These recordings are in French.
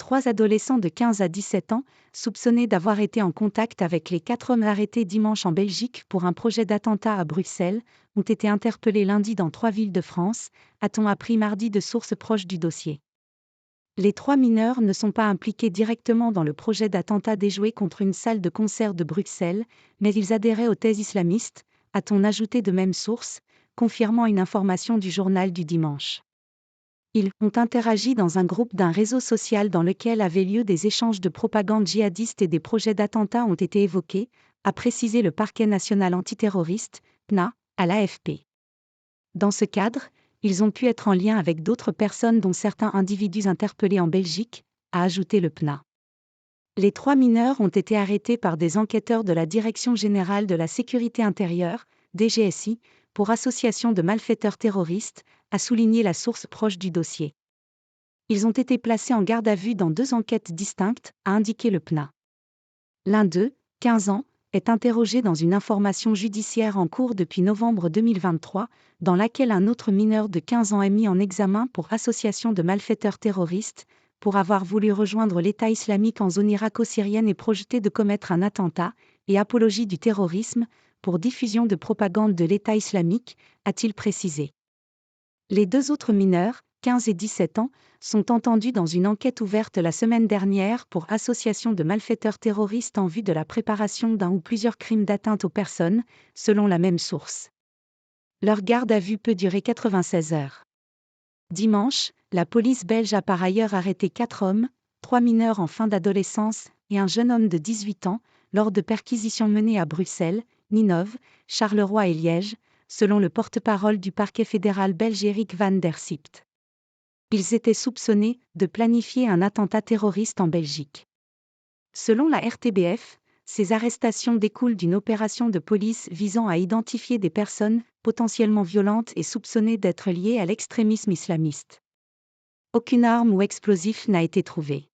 3 adolescents de 15 à 17 ans, soupçonnés d'avoir été en contact avec les 4 hommes arrêtés dimanche en Belgique pour un projet d'attentat à Bruxelles, ont été interpellés lundi dans 3 villes de France, a-t-on appris mardi de sources proches du dossier. Les 3 mineurs ne sont pas impliqués directement dans le projet d'attentat déjoué contre une salle de concert de Bruxelles, mais ils adhéraient aux thèses islamistes, a-t-on ajouté de même source, confirmant une information du journal du dimanche. Ils ont interagi dans un groupe d'un réseau social dans lequel avaient lieu des échanges de propagande djihadiste et des projets d'attentats ont été évoqués, a précisé le parquet national antiterroriste, PNA, à l'AFP. Dans ce cadre, ils ont pu être en lien avec d'autres personnes dont certains individus interpellés en Belgique, a ajouté le PNA. Les 3 mineurs ont été arrêtés par des enquêteurs de la Direction générale de la sécurité intérieure, DGSI, pour association de malfaiteurs terroristes, a souligné la source proche du dossier. Ils ont été placés en garde à vue dans 2 enquêtes distinctes, a indiqué le PNA. L'un d'eux, 15 ans, est interrogé dans une information judiciaire en cours depuis novembre 2023, dans laquelle un autre mineur de 15 ans est mis en examen pour association de malfaiteurs terroristes, pour avoir voulu rejoindre l'État islamique en zone irako-syrienne et projeté de commettre un attentat, et apologie du terrorisme, pour diffusion de propagande de l'État islamique, a-t-il précisé. Les 2 autres mineurs, 15 et 17 ans, sont entendus dans une enquête ouverte la semaine dernière pour association de malfaiteurs terroristes en vue de la préparation d'un ou plusieurs crimes d'atteinte aux personnes, selon la même source. Leur garde à vue peut durer 96 heures. Dimanche, la police belge a par ailleurs arrêté 4 hommes, 3 mineurs en fin d'adolescence et un jeune homme de 18 ans, lors de perquisitions menées à Bruxelles, Ninove, Charleroi et Liège, selon le porte-parole du parquet fédéral belge Eric van der Siept. Ils étaient soupçonnés de planifier un attentat terroriste en Belgique. Selon la RTBF, ces arrestations découlent d'une opération de police visant à identifier des personnes potentiellement violentes et soupçonnées d'être liées à l'extrémisme islamiste. Aucune arme ou explosif n'a été trouvée.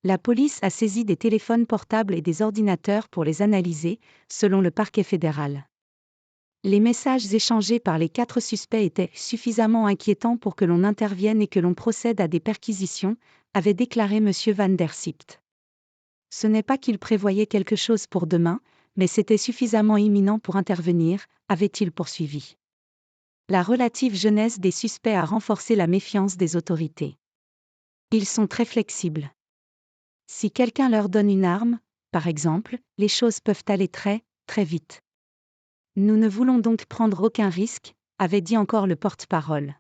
La police a saisi des téléphones portables et des ordinateurs pour les analyser, selon le parquet fédéral. Les messages échangés par les 4 suspects étaient suffisamment inquiétants pour que l'on intervienne et que l'on procède à des perquisitions, avait déclaré M. van der Siept. Ce n'est pas qu'il prévoyait quelque chose pour demain, mais c'était suffisamment imminent pour intervenir, avait-il poursuivi. La relative jeunesse des suspects a renforcé la méfiance des autorités. Ils sont très flexibles. Si quelqu'un leur donne une arme, par exemple, les choses peuvent aller très, très vite. Nous ne voulons donc prendre aucun risque, avait dit encore le porte-parole.